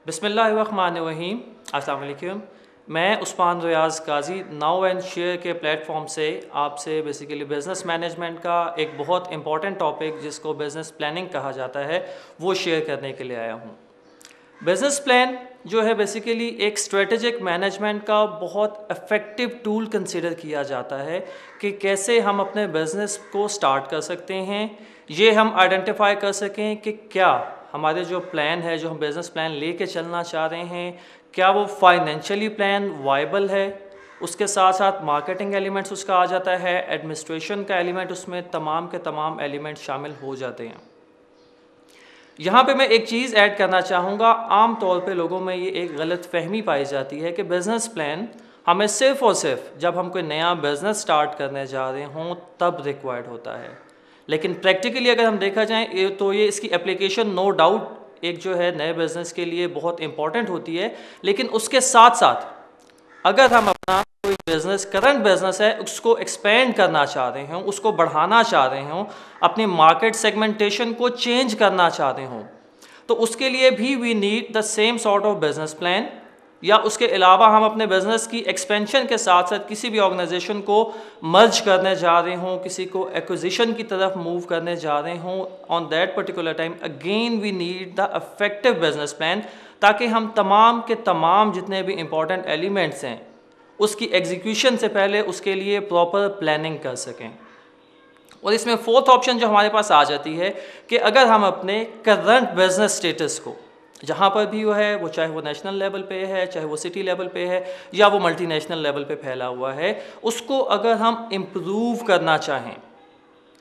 बिस्मिल्लाहिर्रहमानिर्रहीम। अस्सलाम वालेकुम। मैं उस्मान रियाज़ काजी नाउ एंड शेयर के प्लेटफॉर्म से आपसे बेसिकली बिज़नेस मैनेजमेंट का एक बहुत इंपॉर्टेंट टॉपिक जिसको बिज़नेस प्लानिंग कहा जाता है वो शेयर करने के लिए आया हूँ। बिज़नेस प्लान जो है बेसिकली एक स्ट्रेटेजिक मैनेजमेंट का बहुत इफ़ेक्टिव टूल कंसिडर किया जाता है कि कैसे हम अपने बिज़नेस को स्टार्ट कर सकते हैं। ये हम आइडेंटिफाई कर सकें कि क्या हमारे जो प्लान है, जो हम बिज़नेस प्लान लेके चलना चाह रहे हैं, क्या वो फाइनेंशियली प्लान वाइबल है। उसके साथ साथ मार्केटिंग एलिमेंट्स उसका आ जाता है, एडमिनिस्ट्रेशन का एलिमेंट उसमें तमाम के तमाम एलिमेंट शामिल हो जाते हैं। यहाँ पे मैं एक चीज़ ऐड करना चाहूँगा। आम तौर पे लोगों में ये एक गलत फहमी पाई जाती है कि बिज़नेस प्लान हमें सिर्फ़ और सिर्फ जब हम कोई नया बिज़नेस स्टार्ट करने जा रहे हों तब रिक्वायर्ड होता है। लेकिन प्रैक्टिकली अगर हम देखा जाए तो ये इसकी एप्लीकेशन नो डाउट एक जो है नए बिज़नेस के लिए बहुत इंपॉर्टेंट होती है। लेकिन उसके साथ साथ अगर हम अपना कोई बिज़नेस करंट बिज़नेस है उसको एक्सपेंड करना चाह रहे हों, उसको बढ़ाना चाह रहे हों, अपनी मार्केट सेगमेंटेशन को चेंज करना चाह रहे हों, तो उसके लिए भी we need the same sort of business plan. या उसके अलावा हम अपने बिज़नेस की एक्सपेंशन के साथ साथ किसी भी ऑर्गेनाइजेशन को मर्ज करने जा रहे हों, किसी को एक्विजिशन की तरफ मूव करने जा रहे हों, on that particular time again we need the effective business plan, ताकि हम तमाम के तमाम जितने भी इम्पॉर्टेंट एलिमेंट्स हैं उसकी एग्जीक्यूशन से पहले उसके लिए प्रॉपर प्लानिंग कर सकें। और इसमें फोर्थ ऑप्शन जो हमारे पास आ जाती है कि अगर हम अपने करंट बिजनेस स्टेटस को जहाँ पर भी वो है, वो चाहे वो नेशनल लेवल पे है, चाहे वो सिटी लेवल पे है, या वो मल्टीनेशनल लेवल पे फैला हुआ है, उसको अगर हम इम्प्रूव करना चाहें,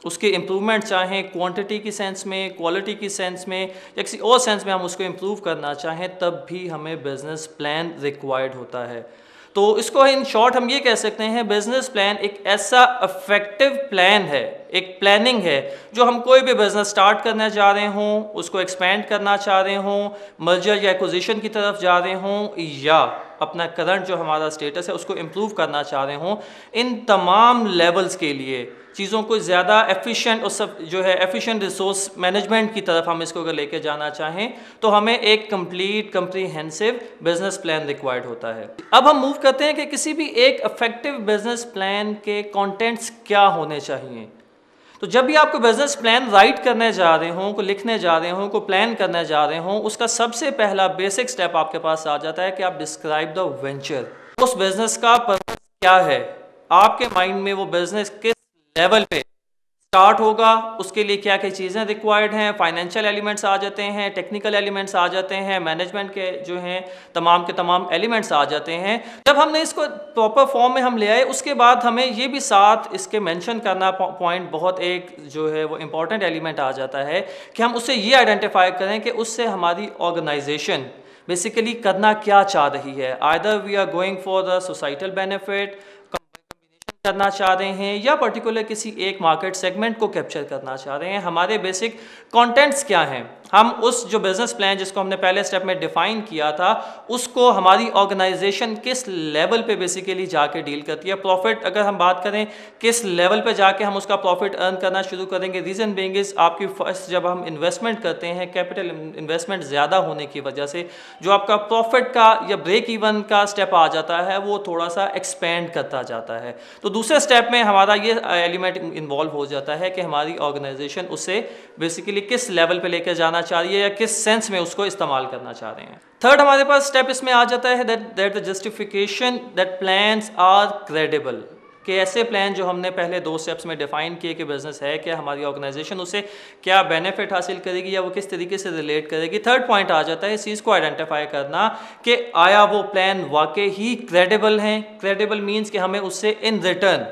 उसके इम्प्रूवमेंट चाहें क्वांटिटी की सेंस में, क्वालिटी की सेंस में, या किसी और सेंस में हम उसको इम्प्रूव करना चाहें, तब भी हमें बिज़नेस प्लान रिक्वायर्ड होता है। तो इसको इन शॉर्ट हम ये कह सकते हैं, बिज़नेस प्लान एक ऐसा इफेक्टिव प्लान है, एक प्लानिंग है जो हम कोई भी बिज़नेस स्टार्ट करने जा रहे हों, उसको एक्सपेंड करना चाह रहे हों, मर्जर या एक्विजिशन की तरफ जा रहे हों, या अपना करंट जो हमारा स्टेटस है उसको इम्प्रूव करना चाह रहे हों, इन तमाम लेवल्स के लिए चीज़ों को ज़्यादा एफिशिएंट और सब जो है एफिशिएंट रिसोर्स मैनेजमेंट की तरफ हम इसको अगर लेके जाना चाहें तो हमें एक complete comprehensive business plan required होता है। अब हम मूव करते हैं कि किसी भी एक इफेक्टिव बिजनेस प्लान के कंटेंट्स क्या होने चाहिए। तो जब भी आपको बिजनेस प्लान राइट करने जा रहे हों, को लिखने जा रहे हों, को प्लान करने जा रहे हों, उसका सबसे पहला बेसिक स्टेप आपके पास आ जाता है कि आप डिस्क्राइब द वेंचर। उस बिजनेस का पर्पस क्या है, आपके माइंड में वो बिजनेस किस लेवल पे स्टार्ट होगा, उसके लिए क्या क्या चीज़ें रिक्वायर्ड हैं, फाइनेंशियल एलिमेंट्स आ जाते हैं, टेक्निकल एलिमेंट्स आ जाते हैं, मैनेजमेंट के जो हैं तमाम के तमाम एलिमेंट्स आ जाते हैं। जब हमने इसको प्रॉपर फॉर्म में हम ले आए, उसके बाद हमें ये भी साथ इसके मेंशन करना पॉइंट बहुत एक जो है वो इम्पॉर्टेंट एलिमेंट आ जाता है कि हम उससे ये आइडेंटिफाई करें कि उससे हमारी ऑर्गेनाइजेशन बेसिकली करना क्या चाह रही है। Either we are going for the societal benefit करना चाह रहे हैं, या पर्टिकुलर किसी एक मार्केट सेगमेंट को कैप्चर करना चाह रहे हैं। हमारे बेसिक कंटेंट्स क्या हैं, हम उस जो बिज़नेस प्लान जिसको हमने पहले स्टेप में डिफ़ाइन किया था उसको हमारी ऑर्गेनाइजेशन किस लेवल पे बेसिकली जाके डील करती है। प्रॉफिट अगर हम बात करें किस लेवल पे जाके हम उसका प्रॉफिट अर्न करना शुरू करेंगे। रीज़न बीइंग इज़ आपकी फर्स्ट जब हम इन्वेस्टमेंट करते हैं, कैपिटल इन्वेस्टमेंट ज़्यादा होने की वजह से जो आपका प्रॉफिट का या ब्रेक इवन का स्टेप आ जाता है वो थोड़ा सा एक्सपेंड करता जाता है। तो दूसरे स्टेप में हमारा ये एलिमेंट इन्वॉल्व हो जाता है कि हमारी ऑर्गेनाइजेशन उसे बेसिकली किस लेवल पे लेकर जाना चाह रही है या किस सेंस में उसको इस्तेमाल करना चाह रहे हैं। थर्ड हमारे पास स्टेप इसमें आ जाता है that the justification that plans are credible, कि ऐसे प्लान जो हमने पहले दो स्टेप्स में डिफाइन किए कि बिजनेस है क्या, हमारी ऑर्गेनाइजेशन उसे क्या बेनिफिट हासिल करेगी या वो किस तरीके से रिलेट करेगी। थर्ड पॉइंट आ जाता है इस चीज़ को आइडेंटिफाई करना कि आया वो प्लान वाकई ही क्रेडिबल हैं। क्रेडिबल मीन्स कि हमें उससे इन रिटर्न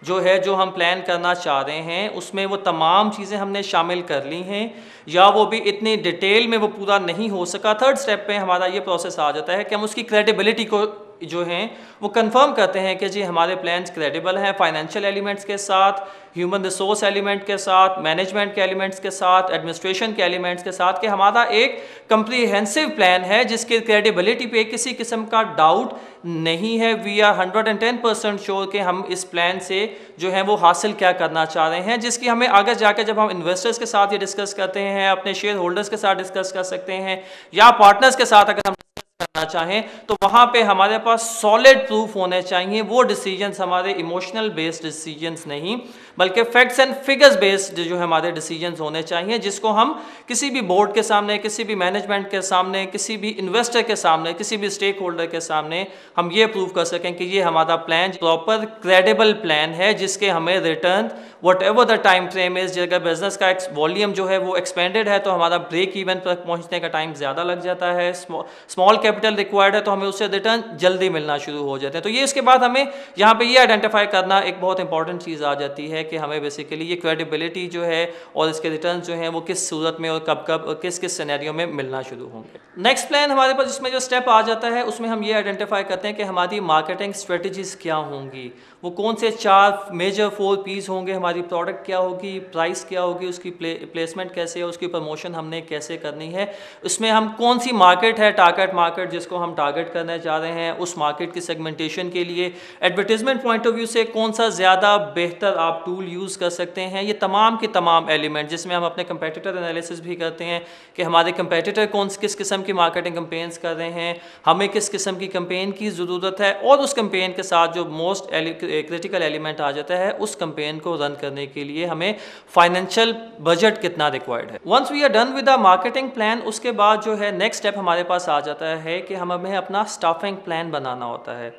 जो है जो हम प्लान करना चाह रहे हैं उसमें वो तमाम चीज़ें हमने शामिल कर ली हैं, या वो भी इतनी डिटेल में वो पूरा नहीं हो सका। थर्ड स्टेप पे हमारा ये प्रोसेस आ जाता है कि हम उसकी क्रेडिबिलिटी को जो हैं वो कंफर्म करते हैं कि जी हमारे प्लान्स क्रेडिबल हैं फाइनेंशियल एलिमेंट्स के साथ, ह्यूमन रिसोर्स एलिमेंट के साथ, मैनेजमेंट के एलिमेंट्स के साथ, एडमिनिस्ट्रेशन के एलिमेंट्स के साथ, कि हमारा एक कंप्रीहेंसिव प्लान है जिसकी क्रेडिबिलिटी पे किसी किस्म का डाउट नहीं है। वी आर 110% श्योर कि हम इस प्लान से जो है वो हासिल क्या करना चाह रहे हैं, जिसकी हमें आगे जाकर जब हम इन्वेस्टर्स के साथ ये डिस्कस करते हैं, अपने शेयर होल्डर्स के साथ डिस्कस कर सकते हैं, या पार्टनर्स के साथ अगर हम करना चाहें, तो वहां पे हमारे पास सॉलिड प्रूफ होने चाहिए। वो डिसीजंस हमारे इमोशनल बेस्ड डिसीजंस नहीं, बल्कि फैक्ट्स एंड फिगर्स बेस्ड जो हमारे डिसीजंस होने चाहिए, जिसको हम किसी भी बोर्ड के सामने, किसी भी मैनेजमेंट के सामने, किसी भी इन्वेस्टर के सामने, किसी भी स्टेक होल्डर के सामने हम ये प्रूव कर सकें कि ये हमारा प्लान प्रॉपर क्रेडिबल प्लान है, जिसके हमें return what ever the time frame is. अगर बिजनेस का वॉल्यूम जो है वो एक्सपेंडेड है तो हमारा ब्रेक इवन तक पहुंचने का टाइम ज़्यादा लग जाता है, स्मॉल कैपिटल रिक्वायर्ड है तो हमें उससे रिटर्न जल्दी मिलना शुरू हो जाते हैं। तो ये इसके बाद हमें यहाँ पे ये आइडेंटिफाई करना एक बहुत इंपॉर्टेंट चीज़ आ जाती है कि हमें बेसिकली ये क्रेडिबिलिटी जो है और इसके रिटर्न जो हैं वो किस सूरत में और कब कब और किस किस सिनेरियो में मिलना शुरू होंगे। नेक्स्ट प्लान हमारे पास इसमें जो स्टेप आ जाता है उसमें हम ये आइडेंटिफाई करते हैं कि हमारी मार्केटिंग स्ट्रेटजीज क्या होंगी, वो कौन से 4 मेजर 4 पीस होंगे, हमारी प्रोडक्ट क्या होगी, प्राइस क्या होगी, उसकी प्लेसमेंट कैसे है, उसकी प्रमोशन हमने कैसे करनी है, उसमें हम कौन सी मार्केट है टारगेट मार्केट जिसको हम टारगेट करने जा रहे हैं, उस मार्केट की सेगमेंटेशन के लिए एडवर्टीजमेंट पॉइंट ऑफ व्यू से कौन सा ज़्यादा बेहतर आप टूल यूज़ कर सकते हैं। ये तमाम के तमाम एलिमेंट जिसमें हम अपने कंपेटिटर एनालिसिस भी करते हैं कि हमारे कंपेटिटर किस किस्म की मार्केटिंग कैंपेन्स कर रहे हैं, हमें किस किस्म की कैंपेन की ज़रूरत है, और उस कैंपेन के साथ जो मोस्ट क्रिटिकल एलिमेंट आ जाता है उस कैंपेन को रन करने के लिए हमें फाइनेंशियल बजट कितना रिक्वायर्ड है। Once we are done with the marketing plan, उसके बाद जो है नेक्स्ट स्टेप हमारे पास आ जाता है कि हमें अपना स्टाफिंग प्लान बनाना होता है।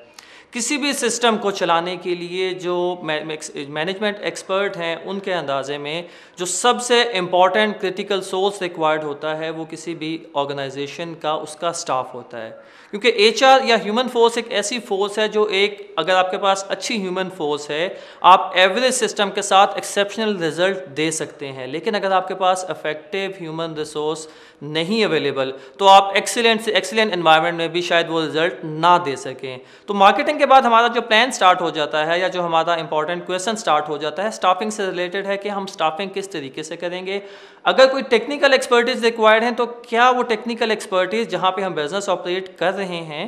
किसी भी सिस्टम को चलाने के लिए जो मैनेजमेंट एक्सपर्ट हैं उनके अंदाजे में जो सबसे इम्पॉर्टेंट क्रिटिकल सोर्स रिक्वायर्ड होता है वो किसी भी ऑर्गेनाइजेशन का उसका स्टाफ होता है, क्योंकि एचआर या ह्यूमन फोर्स एक ऐसी फोर्स है जो अगर आपके पास अच्छी ह्यूमन फोर्स है आप एवरेज सिस्टम के साथ एक्सेप्शनल रिजल्ट दे सकते हैं, लेकिन अगर आपके पास इफेक्टिव ह्यूमन रिसोर्स नहीं अवेलेबल तो आप एक्सीलेंट से एक्सीलेंट एनवायरनमेंट में भी शायद वो रिजल्ट ना दे सकें। तो मार्केटिंग के बाद हमारा जो प्लान स्टार्ट हो जाता है या जो हमारा इंपॉर्टेंट क्वेश्चन स्टार्ट हो जाता है स्टाफिंग से रिलेटेड है कि हम स्टाफिंग किस तरीके से करेंगे। अगर कोई टेक्निकल एक्सपर्टीज रिक्वायर्ड है तो क्या वो टेक्निकल एक्सपर्टीज जहाँ पे हम बिजनेस ऑपरेट कर रहे हैं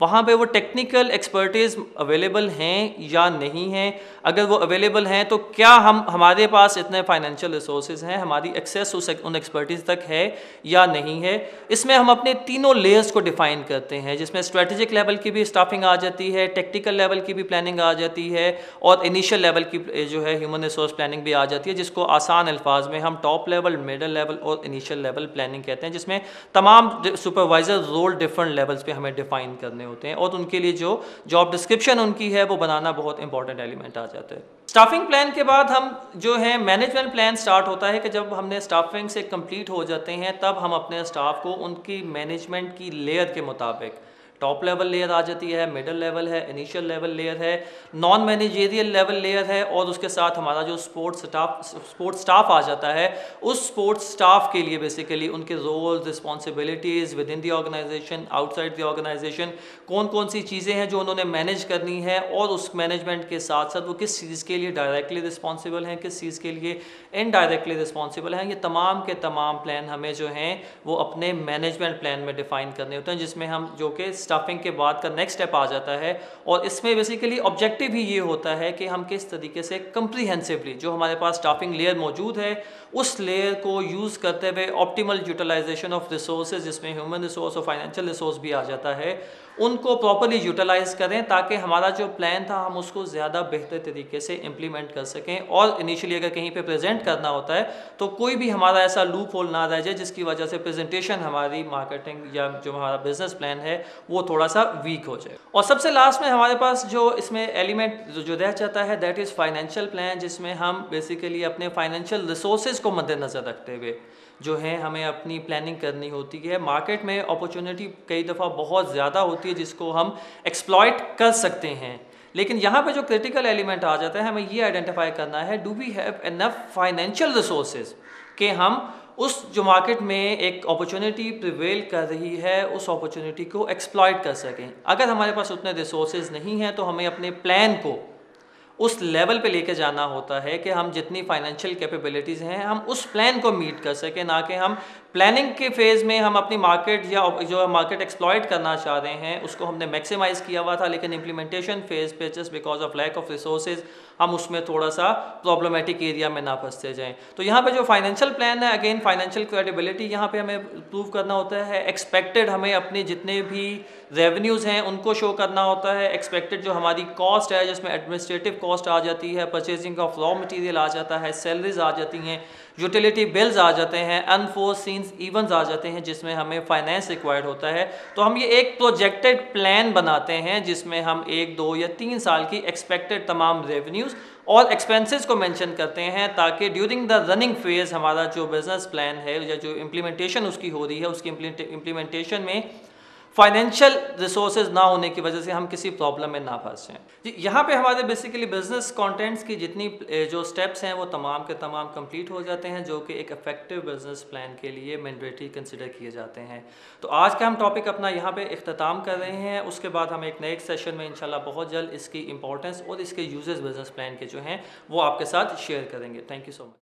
वहाँ पे वो टेक्निकल एक्सपर्टीज़ अवेलेबल हैं या नहीं हैं। अगर वो अवेलेबल हैं तो क्या हमारे पास इतने फाइनेंशियल रिसोर्सेज हैं, हमारी एक्सेस उन एक्सपर्टीज़ तक है या नहीं है। इसमें हम अपने तीनों लेयर्स को डिफ़ाइन करते हैं, जिसमें स्ट्रेटेजिक लेवल की भी स्टाफिंग आ जाती है, टेक्निकल लेवल की भी प्लानिंग आ जाती है, और इनिशियल लेवल की जो है ह्यूमन रिसोर्स प्लानिंग भी आ जाती है, जिसको आसान अल्फाज में हम टॉप लेवल, मिडल लेवल और इनिशियल लेवल प्लानिंग कहते हैं, जिसमें तमाम सुपरवाइजर रोल डिफरेंट लेवल्स पे हमें डिफ़ाइन करने होते हैं और उनके लिए जो जॉब डिस्क्रिप्शन उनकी है वो बनाना बहुत इंपॉर्टेंट एलिमेंट आ जाता है। स्टाफिंग प्लान के बाद हम जो है मैनेजमेंट प्लान स्टार्ट होता है कि जब हमने स्टाफिंग से कंप्लीट हो जाते हैं तब हम अपने स्टाफ को उनकी मैनेजमेंट की लेयर के मुताबिक टॉप लेवल लेयर आ जाती है, मिडल लेवल है, इनिशियल लेवल लेयर है, नॉन मैनेजेरियल लेवल लेयर है, और उसके साथ हमारा जो सपोर्ट स्टाफ आ जाता है उस सपोर्ट स्टाफ के लिए बेसिकली उनके roles, responsibilities within the organisation, outside the organisation, कौन कौन सी चीज़ें हैं जो उन्होंने मैनेज करनी है, और उस मैनेजमेंट के साथ साथ वो किस चीज़ के लिए डायरेक्टली रिस्पॉन्सिबल हैं, किस चीज़ के लिए इनडायरेक्टली रिस्पॉन्सिबल हैं। ये तमाम के तमाम प्लान हमें जो हैं वो अपने मैनेजमेंट प्लान में डिफ़ाइन करने होते हैं, जिसमें हम जो कि स्टाफिंग के बाद का नेक्स्ट स्टेप आ जाता है, और इसमें बेसिकली ऑब्जेक्टिव ही ये होता है कि हम किस तरीके से कंप्रीहेंसिवली जो हमारे पास स्टाफिंग लेयर मौजूद है उस लेयर को यूज़ करते हुए ऑप्टिमल यूटिलाइजेशन ऑफ रिसोर्सेज, जिसमें ह्यूमन रिसोर्स और फाइनेंशियल रिसोर्स भी आ जाता है, उनको प्रॉपर्ली यूटिलाइज करें ताकि हमारा जो प्लान था हम उसको ज़्यादा बेहतर तरीके से इम्प्लीमेंट कर सकें। और इनिशियली अगर कहीं पे प्रेजेंट करना होता है तो कोई भी हमारा ऐसा लूप होल ना रह जाए जिसकी वजह से प्रेजेंटेशन हमारी मार्केटिंग या जो हमारा बिजनेस प्लान है वो थोड़ा सा वीक हो जाए। और सबसे लास्ट में हमारे पास जो इसमें एलिमेंट जो रह जाता है दैट इज़ फाइनेंशियल प्लान, जिसमें हम बेसिकली अपने फाइनेंशियल रिसोर्सेज को मद्देनज़र रखते हुए जो है हमें अपनी प्लानिंग करनी होती है। मार्केट में अपॉर्चुनिटी कई दफ़ा बहुत ज़्यादा होती है जिसको हम एक्सप्लॉइट कर सकते हैं, लेकिन यहाँ पे जो क्रिटिकल एलिमेंट आ जाता है हमें ये आइडेंटिफाई करना है, do we have enough financial resources कि हम उस जो मार्केट में एक अपॉर्चुनिटी प्रिवेल कर रही है उस अपॉर्चुनिटी को एक्सप्लॉइट कर सकें। अगर हमारे पास उतने रिसोर्सेज नहीं हैं तो हमें अपने प्लान को उस लेवल पे लेके जाना होता है कि हम जितनी फाइनेंशियल कैपेबिलिटीज़ हैं हम उस प्लान को मीट कर सकें, ना कि हम प्लानिंग के फेज़ में हम अपनी मार्केट या जो मार्केट एक्सप्लॉइट करना चाह रहे हैं उसको हमने मैक्सिमाइज़ किया हुआ था, लेकिन इम्प्लीमेंटेशन फेज़ पे just because of lack of resources हम उसमें थोड़ा सा प्रॉब्लमेटिक एरिया में ना फंसते जाएं। तो यहाँ पे जो फाइनेंशियल प्लान है, अगेन फाइनेंशियल क्रेडिबिलिटी यहाँ पे हमें प्रूव करना होता है। एक्सपेक्टेड हमें अपने जितने भी रेवेन्यूज़ हैं उनको शो करना होता है। एक्सपेक्टेड जो हमारी कॉस्ट है जिसमें एडमिनिस्ट्रेटिव कॉस्ट आ जाती है, परचेजिंग ऑफ रॉ मटेरियल आ जाता है, सैलरीज आ जाती हैं, यूटिलिटी बिल्स आ जाते हैं, अनफोर्सीन इवेंट्स आ जाते हैं जिसमें हमें फाइनेंस रिक्वायर्ड होता है। तो हम ये एक प्रोजेक्टेड प्लान बनाते हैं जिसमें हम 1, 2 या 3 साल की एक्सपेक्टेड तमाम रेवेन्यूज़ और एक्सपेंसेस को मेंशन करते हैं, ताकि ड्यूरिंग द रनिंग फेज़ हमारा जो बिज़नेस प्लान है या जो इम्प्लीमेंटेशन उसकी हो रही है उसकी इम्प्लीमेंटेशन में फाइनेंशियल रिसोर्सेज ना होने की वजह से हम किसी प्रॉब्लम में ना फंसें। जी, यहाँ पे हमारे बेसिकली बिजनेस कंटेंट्स की जितनी जो स्टेप्स हैं वो तमाम के तमाम कंप्लीट हो जाते हैं, जो कि एक इफेक्टिव बिजनेस प्लान के लिए मैंडेटरी कंसिडर किए जाते हैं। तो आज का हम टॉपिक अपना यहाँ पे इख्तिताम कर रहे हैं। उसके बाद हम एक नेक्स्ट सेशन में इंशाल्लाह बहुत जल्द इसकी इंपॉर्टेंस और इसके यूजेस बिजनेस प्लान के जो हैं वो आपके साथ शेयर करेंगे। Thank you so much.